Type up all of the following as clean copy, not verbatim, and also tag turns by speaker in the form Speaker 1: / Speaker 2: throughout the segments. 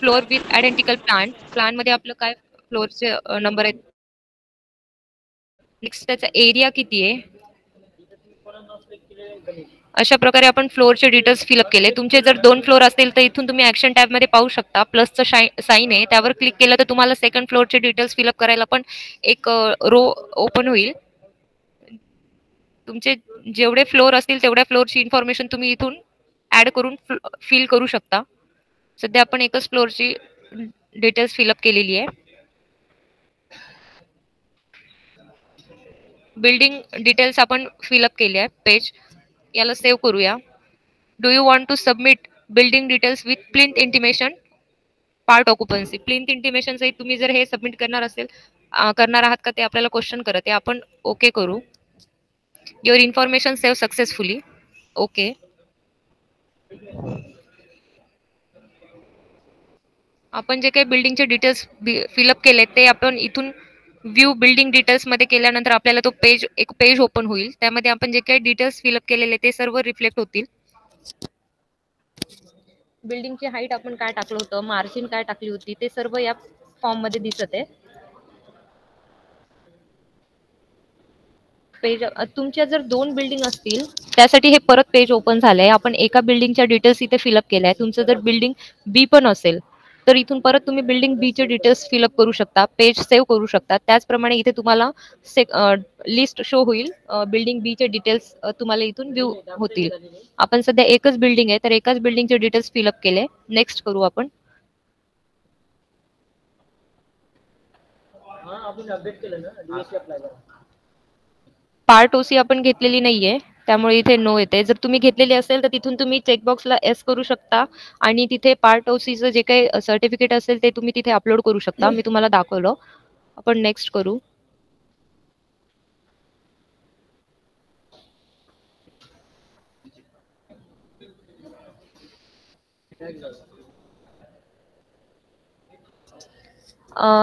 Speaker 1: Floor with identical plan मध्ये आपलं काय फ्लोअरचे नंबर आहेत. नेक्स्ट त्याचा एरिया किती आहे. अशा प्रकारे आपण फ्लोअरचे डिटेल्स फिलअप केले. तुमचे जर 2 फ्लोअर असतील तर इथून तुम्ही ऍक्शन टॅब मध्ये पाहू शकता. प्लसचं साईन आहे, त्यावर क्लिक केलं तर तुम्हाला सेकंड फ्लोअरचे डिटेल्स फिलअप करायला पण एक रो ओपन होईल. तुमचे जेवढे फ्लोअर असतील तेवढ्या फ्लोअरची इन्फॉर्मेशन तुम्ही इथून ऍड करून फिल करू शकता. सध्या आपण एकच फ्लोअरची डिटेल्स फिलअप केलेली आहे. बिल्डिंग डिटेल्स आपण फिलअप केली आहे पेज. याला सेव्ह करूया. Do you want to submit building details with plinth intimation part occupancy. Plinth intimation सहित तुम्ही जर हे सबमिट करणार आहात का ते आपल्याला क्वेश्चन करत आहे. आपण ओके करू. Your information save successfully. Okay. आपण जे काही बिल्डिंगचे डिटेल्स फिलअप केले ते आपण इथून व्ह्यू बिल्डिंग डिटेल्स मध्ये केल्यानंतर आपल्याला तो एक पेज ओपन होईल. त्यामध्ये आपण जे काही डिटेल्स फिलअप केलेले ते सर्व रिफ्लेक्ट होतील. बिल्डिंगची हाईट आपण काय टाकलं होतं, मार्जिन काय टाकली होती ते सर्व या फॉर्म मध्ये दिसत आहे. पेज तुमच्या जर 2 बिल्डिंग असतील त्यासाठी हे परत पेज ओपन झालंय. आपण एका बिल्डिंगच्या डिटेल्स इथे फिलअप केल्या. तुमचं जर बिल्डिंग बी पण असेल तर इथून परत तुम्ही बिल्डिंग बी चे डिटेल्स फिलअप करू शकता. पेज सेव्ह करू शकता. त्याचप्रमाणे इथे तुम्हाला लिस्ट शो होईल. बिल्डिंग बी चे डिटेल्स तुम्हाला इथून व्ह्यू होतील. आपण सध्या एकच बिल्डिंग आहे तर एकाच बिल्डिंगचे डिटेल्स फिलअप केले. नेक्स्ट करू आपण. पार्ट ओसी आपण घेतलेली नाहीये त्यामुळे इथे नो येते. जर तुम्ही घेतलेली असेल तर तिथून तुम्ही चेकबॉक्सला एस करू शकता आणि तिथे पार्ट ओसीचं जे काही सर्टिफिकेट असेल ते तुम्ही तिथे अपलोड करू शकता. मी तुम्हाला दाखवलं. आपण नेक्स्ट करू.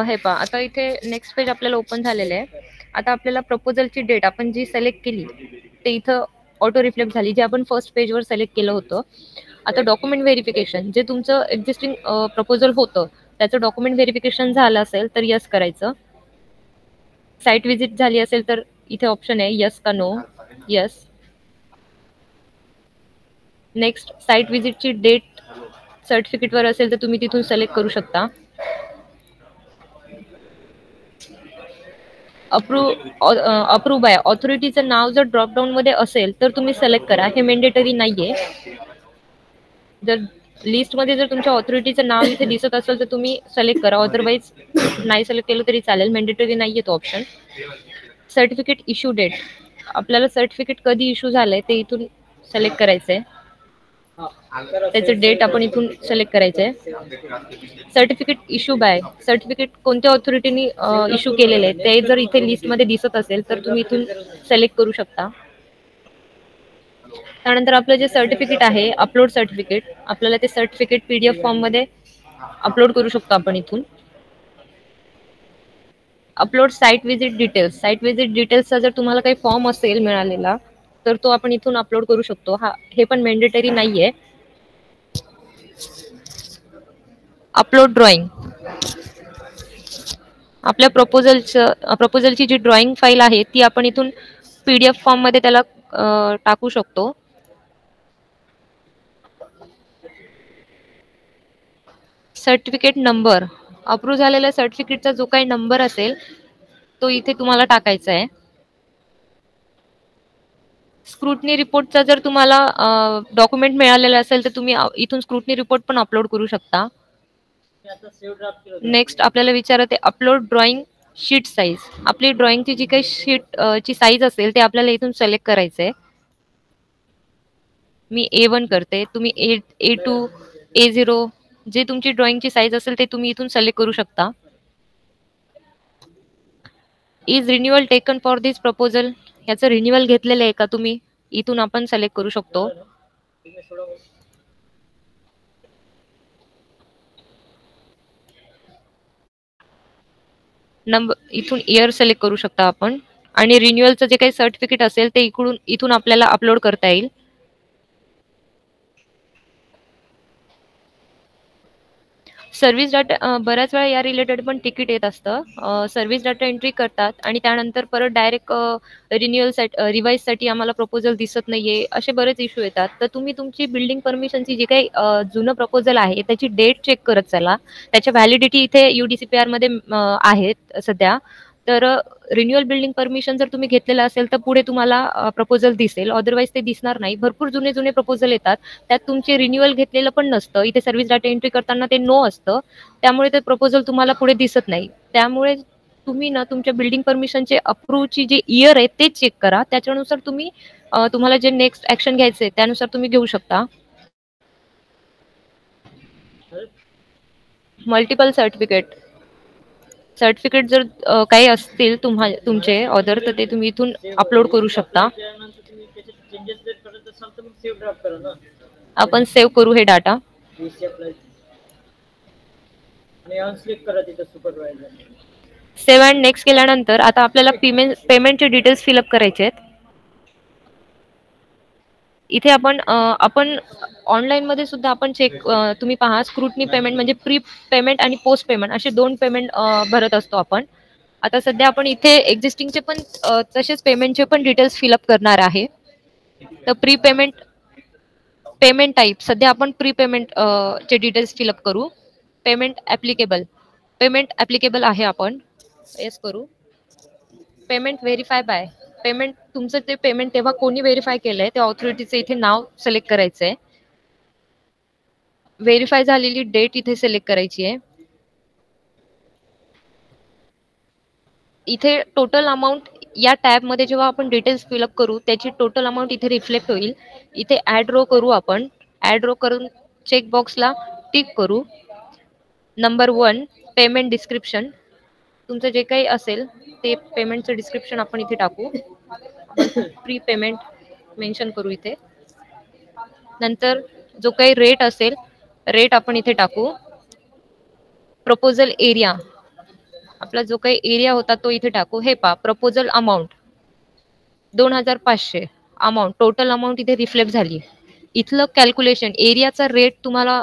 Speaker 1: हे पहा आता इथे नेक्स्ट पेज आपल्याला ओपन झालेलं आहे. आता आपल्याला प्रपोजलची डेट आपण जी सिलेक्ट केली ते इथं ऑटो रिफ्लेक्ट झाली, जे आपण फर्स्ट पेजवर सिलेक्ट केलं होतं. आता डॉक्युमेंट व्हेरिफिकेशन, जे तुमचं एक्झिस्टिंग प्रपोजल होतं त्याचं डॉक्युमेंट व्हेरिफिकेशन झालं असेल तर यस करायचं. साईट व्हिजिट झाली असेल तर इथे ऑप्शन आहे यस का नो. यस. नेक्स्ट साईट व्हिजिटची डेट सर्टिफिकेटवर असेल तर तुम्ही तिथून सिलेक्ट करू शकता. अप्रूव्ह बाय ऑथॉरिटीचं नाव जर ड्रॉपडाऊन मध्ये असेल तर तुम्ही सिलेक्ट करा. हे मेंडेटरी नाहीये. जर लिस्ट मध्ये जर तुमच्या ऑथॉरिटीचं नाव इथे दिसत असेल तर तुम्ही सिलेक्ट करा. अदरवाईज नाही सिलेक्ट केलं तरी चालेल. मेंडेटरी नाहीये तो ऑप्शन. सर्टिफिकेट इश्यू डेट, आपल्याला सर्टिफिकेट कधी इश्यू झालंय ते इथून सिलेक्ट करायचंय. त्याचं डेट आपण इथून सिलेक्ट करायचंय. सर्टिफिकेट इश्यू बाय, सर्टिफिकेट कोणत्या ऑथॉरिटीने इश्यू केलेले आहे ते जर इथे लिस्टमध्ये दिसत असेल तर तुम्ही इथून सिलेक्ट करू शकता. त्यानंतर आपलं जे सर्टिफिकेट आहे अपलोड सर्टिफिकेट, आपल्याला ते सर्टिफिकेट पीडीएफ फॉर्म मध्ये अपलोड करू शकतो आपण इथून. Upload site visit details, site visit डिटेल्सचा जर तुम्हाला काही फॉर्म असेल मिळालेला तर तो आपण इथून अपलोड करू शकतो. हे पण मेंडेटरी नाहीये. अपलोड ड्रॉइंग, आपल्या प्रपोजलची जी ड्रॉइंग फाईल आहे ती आपण इथून पीडीएफ फॉर्म मध्ये त्याला टाकू शकतो. सर्टिफिकेट नंबर, अप्रूव्ह झालेल्या सर्टिफिकेटचा जो काही नंबर असेल तो इथे तुम्हाला टाकायचा आहे. स्क्रुटनी रिपोर्टचा जर तुम्हाला डॉक्युमेंट मिळालेला असेल तर तुम्ही इथून स्क्रुटनी रिपोर्ट पण अपलोड करू शकता. नेक्स्ट आपल्याला विचारत आहे अपलोड ड्रॉइंग शीट साईज, आपली ड्रॉइंगची जी काही शीट ची साईज असेल ते आपल्याला इथून सिलेक्ट करायचंय. मी A1 करते, तुम्ही A2 A0 जे तुमची ड्रॉइंगची साईज असेल ते तुम्ही इथून सिलेक्ट करू शकता. Is renewal taken for this proposal, याचं रिन्युअल घेतलेलं आहे का तुम्ही, इथून आपण सिलेक्ट करू शकतो. नंबर इथून इयर सिलेक्ट करू शकता आपण आणि रिन्युअलचं जे काही सर्टिफिकेट असेल ते इथून आपल्याला अपलोड करता येईल. सर्व्हिस डाटा बऱ्याच वेळा या रिलेटेड पण तिकीट येत असतं. सर्व्हिस डाटा एंट्री करतात आणि त्यानंतर परत डायरेक्ट रिवाईजसाठी आम्हाला प्रपोजल दिसत नाहीये, असे बरेच इश्यू येतात. तर तुम्ही तुमची बिल्डिंग परमिशनची जी काही जुनं प्रपोजल आहे त्याची डेट चेक करत चला. त्याच्या व्हॅलिडिटी इथे UDCPR मध्ये आहेत सध्या. तर रिन्युअल बिल्डिंग परमिशन जर तुम्ही घेतलेलं असेल तर पुढे तुम्हाला प्रपोजल दिसेल, अदरवाईज ते दिसणार नाही. भरपूर जुने जुने प्रपोजल येतात, त्यात तुमचे रिन्युअल घेतलेलं पण नसतं. इथे सर्व्हिस डाटा एंट्री करताना ते नो असतं, त्यामुळे ते प्रपोजल तुम्हाला पुढे दिसत नाही. त्यामुळे तुम्ही ना तुमच्या बिल्डिंग परमिशनचे अप्रूव्हची जे इयर आहे ते चेक करा. त्याच्यानुसार तुम्ही तुम्हाला जे नेक्स्ट ऍक्शन घ्यायचे त्यानुसार तुम्ही घेऊ शकता. मल्टिपल सर्टिफिकेट जर काही असतील तुमचे ऑर्डर, तर ते तुम्ही इथून अपलोड करू शकता. आपण सेव्ह करू हे डाटा. सेव्ह अँड नेक्स्ट केल्यानंतर आता आपल्याला पेमेंटचे डिटेल्स फिलअप करायचे आहेत. इथे आपण ऑनलाईन मध्ये सुद्धा आपण चेक तुम्ही पहा, स्क्रुटनी पेमेंट म्हणजे प्री पेमेंट आणि पोस्ट पेमेंट असे 2 पेमेंट भरत असतो आपण. आता सध्या आपण इथे एक्झिस्टिंगचे पण तसेच पेमेंटचे पण डिटेल्स फिलअप करणार आहे. तर प्री पेमेंट टाईप सध्या आपण प्री पेमेंट चे डिटेल्स फिलअप करू. पेमेंट ऍप्लिकेबल आहे, आपण येस करू. पेमेंट व्हेरीफाय बाय पेमेंट, तुमचं ते पेमेंट तेव्हा कोणी व्हेरीफाय केलंय त्या ऑथॉरिटीचं इथे नाव सिलेक्ट करायचंय. व्हेरीफाय झालेली डेट इथे सिलेक्ट करायची आहे. इथे टोटल अमाऊंट या टॅब मध्ये जेव्हा आपण डिटेल्स फिलअप करू त्याची टोटल अमाऊंट इथे रिफ्लेक्ट होईल. इथे ऍड रो करू आपण. ऍड रो करून चेक बॉक्सला टिक करू. नंबर 1 पेमेंट डिस्क्रिप्शन, तुमचं जे काही असेल ते पेमेंटचं डिस्क्रिप्शन आपण इथे टाकू. प्री पेमेंट मेन्शन करू इथे. नंतर जो काही रेट असेल रेट आपण इथे टाकू. प्रपोजल एरिया, आपला जो काही एरिया होता तो इथे टाकू. हे पहा, proposal amount 2500 amount, total amount इथे रिफ्लेक्ट झाली. इथलं कॅल्क्युलेशन एरियाचा रेट तुम्हाला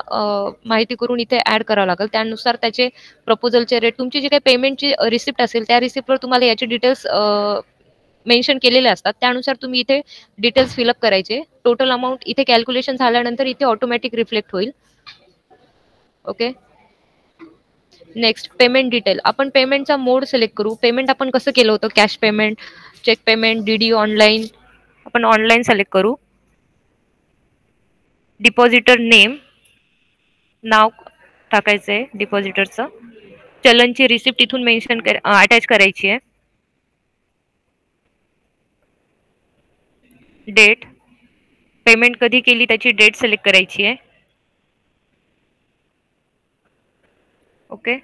Speaker 1: माहिती करून इथे ऍड करावा लागेल. त्यानुसार त्याचे प्रपोजलचे रेट, तुमची जी काही पेमेंटची रिसिप्ट असेल त्या रिसिप्टवर तुम्हाला याचे डिटेल्स मेन्शन केलेले असतात. त्यानुसार तुम्ही इथे डिटेल्स फिलअप करायचे. टोटल अमाऊंट इथे कॅल्क्युलेशन झाल्यानंतर इथे ऑटोमॅटिक रिफ्लेक्ट होईल. ओके. नेक्स्ट पेमेंट डिटेल, आपण पेमेंटचा मोड सिलेक्ट करू. पेमेंट आपण कसं केलं होतं, cash payment, cheque payment, DD online, आपण ऑनलाईन सिलेक्ट करू. डिपॉझिटर नेम, नाव टाकायचंय डिपॉझिटरचं. चलनची रिसिप्ट इथून मेन्शन अटॅच करायची आहे. डेट, पेमेंट कधी केली त्याची डेट सिलेक्ट करायची आहे. ओके.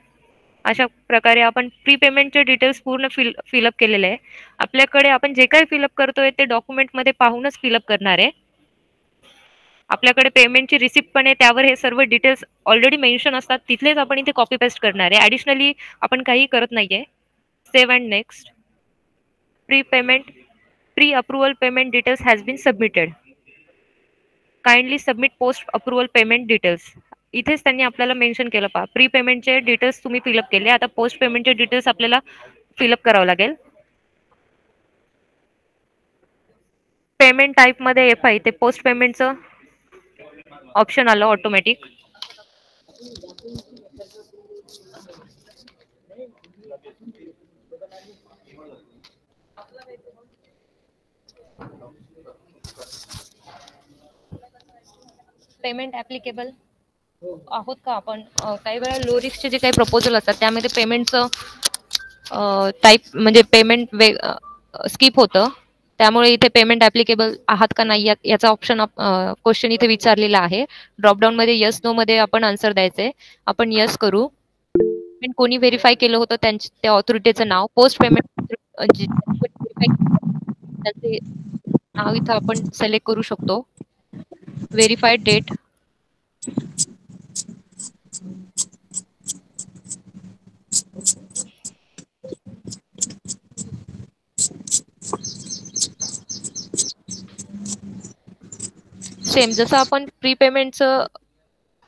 Speaker 1: अशा प्रकारे आपण प्री पेमेंटचे डिटेल्स पूर्ण फिलअप केलेले आहे. आपल्याकडे आपण जे काही फिलअप करतोय ते डॉक्युमेंटमध्ये पाहूनच फिलअप करणार आहे. आपल्याकडे पेमेंटची रिसिप्ट पण आहे, त्यावर हे सर्व डिटेल्स ऑलरेडी मेन्शन असतात, तिथलेच आपण इथे कॉपी पेस्ट करणार आहे. ॲडिशनली आपण काही करत नाहीये. Save and next. Pre payment, pre approval payment details has been submitted. Kindly submit post approval payment details. इथेच त्यांनी आपल्याला मेन्शन केलं, पहा प्री पेमेंटचे डिटेल्स तुम्ही फिलअप केले, आता पोस्ट पेमेंटचे डिटेल्स आपल्याला फिलअप करावं लागेल. पेमेंट टाईप मध्ये FI ते पोस्ट पेमेंटचं ऑप्शन आलं ऑटोमॅटिक. पेमेंट ऍप्लिकेबल आहोत का आपण. काही वेळा लो रिस्कचे जे काही प्रपोजल असतात त्यामध्ये पेमेंटचं टाईप म्हणजे पेमेंट स्किप होतं, त्यामुळे इथे पेमेंट ऍप्लिकेबल आहात का नाही याचा ऑप्शन क्वेश्चन इथे विचारलेला आहे. ड्रॉपडाऊन मध्ये यस नो मध्ये आपण आन्सर द्यायचंय. आपण यस करू. पेमेंट कोणी व्हेरीफाय केलं होतं त्या ऑथॉरिटीचं नाव, पोस्ट पेमेंट त्याचे नाव इथं आपण सिलेक्ट करू शकतो. व्हेरीफाईड डेट, सेम जसं आपण प्री पेमेंटचं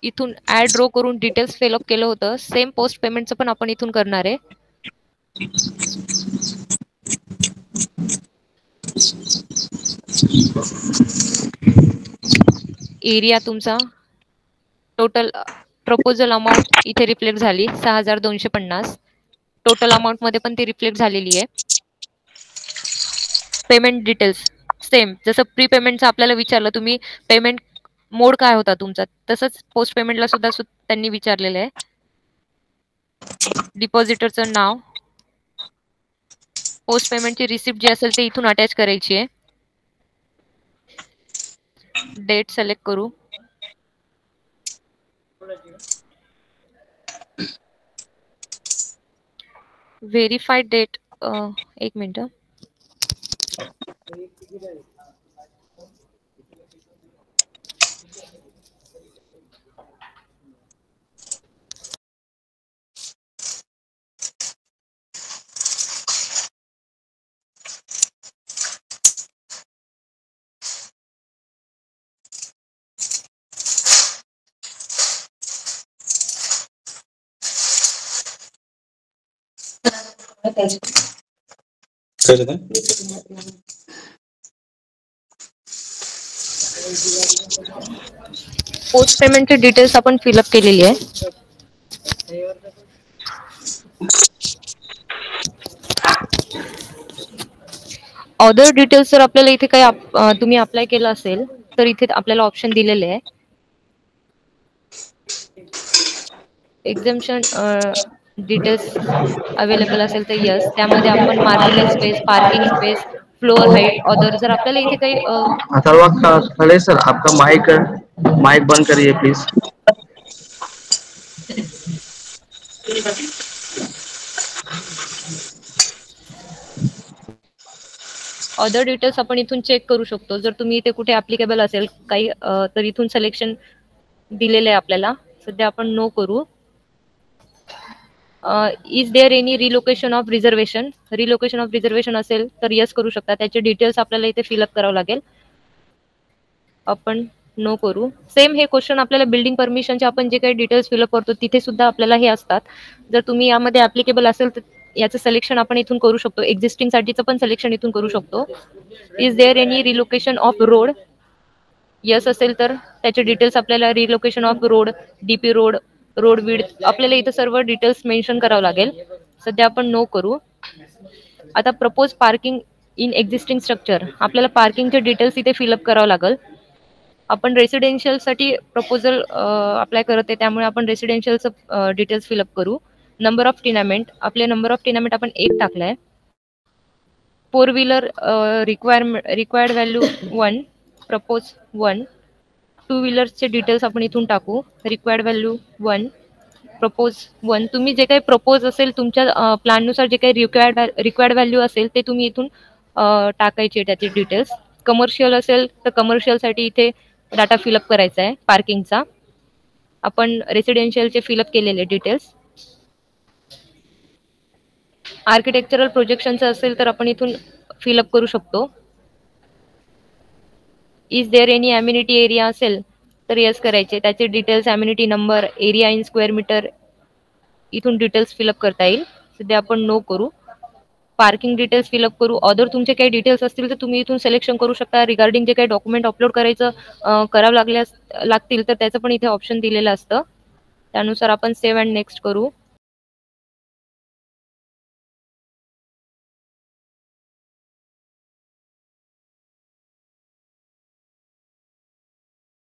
Speaker 1: इथून ऍड रो करून डिटेल्स फिलअप केलं होतं, सेम पोस्ट पेमेंटचं पण आपण इथून करणार आहे. एरिया तुमचा टोटल प्रपोजल अमाऊंट इथे रिफ्लेक्ट झाली 6250. टोटल अमाऊंट मध्ये पण ती रिफ्लेक्ट झालेली आहे. पेमेंट डिटेल्स सेम, जसं प्री पेमेंटचं आपल्याला विचारलं तुम्ही पेमेंट मोड काय होता तुमचा, तसंच पोस्ट पेमेंटला सुद्धा त्यांनी विचारलेलं आहे. डिपॉझिटरचं नाव, पोस्ट पेमेंटची रिसिप्ट जी असेल ते इथून अटॅच करायची आहे. डेट सिलेक्ट करू. व्हेरीफाईड डेट, एक मिनिट. पोस्ट पेमेंटचे डिटेल्स आपण फिलअप केलेली आहे. अदर डिटेल्स जर आपल्याला इथे काही तुम्ही अप्लाय केलं असेल तर इथे आपल्याला ऑप्शन दिलेले आहे. एक्झम्पशन डिटेल्स अवेलेबल असेल तर यस, त्यामध्ये आपण marginal space, parking space, floor height, other जर आपल्याला इथे काही
Speaker 2: अथर्वा खड़े सर, आपका माइक बंद करिए प्लीज.
Speaker 1: अदर डिटेल्स आपण इथून चेक करू शकतो. जर तुम्ही इथे कुठे ऍप्लिकेबल असेल काही तर इथून सिलेक्शन दिलेलं आहे आपल्याला. सध्या आपण नो करू. Is there any relocation of reservation, relocation of reservation असेल तर यस करू शकता. त्याचे डिटेल्स आपल्याला इथे फिलअप करावं लागेल. आपण नो करू. सेम हे क्वेश्चन आपल्याला बिल्डिंग परमिशनचे आपण जे काही डिटेल्स फिलअप करतो तिथे सुद्धा आपल्याला हे असतात. जर तुम्ही यामध्ये ऍप्लिकेबल असेल तर याचं सिलेक्शन आपण इथून करू शकतो. एक्झिस्टिंग साठीचं पण सिलेक्शन इथून करू शकतो. Is there any relocation of road, yes असेल तर त्याचे डिटेल्स आपल्याला relocation of road, DP road, road width, आपल्याला इथे सर्व डिटेल्स मेन्शन करावं लागेल. सध्या आपण नो करू. आता propose parking in existing structure, आपल्याला पार्किंगचे डिटेल्स इथे फिलअप करावं लागेल. आपण रेसिडेन्शियलसाठी प्रपोजल अप्लाय करत आहे त्यामुळे आपण रेसिडेन्शियलचं डिटेल्स फिलअप करू. नंबर ऑफ टिनामेंट, आपले नंबर ऑफ टिनामेंट आपण 1 टाकलाय. 4 व्हीलर रिक्वायर्ड व्हॅल्यू 1, प्रपोज 1. 2 व्हीलर्सचे डिटेल्स आपण इथून टाकू. Required value 1, propose 1. तुम्ही जे काही प्रपोज असेल तुमच्या प्लॅननुसार जे काही रिक्वायर्ड व्हॅल्यू असेल ते तुम्ही इथून टाकायचे त्याचे डिटेल्स. कमर्शियल असेल तर कमर्शियलसाठी इथे डाटा फिलअप करायचा आहे पार्किंगचा. आपण रेसिडेन्शियलचे फिलअप केलेले डिटेल्स. आर्किटेक्चरल प्रोजेक्शनचं असेल तर आपण इथून फिलअप करू शकतो. Is there any amenity area असेल तर यस करायचे. त्याचे details, amenity number, area in square metre, इथून डिटेल्स फिलअप करता येईल. सध्या आपण नो करू. पार्किंग डिटेल्स फिलअप करू. अदर तुमचे काही डिटेल्स असतील तर तुम्ही इथून सिलेक्शन करू शकता. रिगार्डिंग जे काही डॉक्युमेंट अपलोड करावं लागतील तर त्याचं पण इथे ऑप्शन दिलेलं असतं. त्यानुसार आपण सेव्ह अँड नेक्स्ट करू.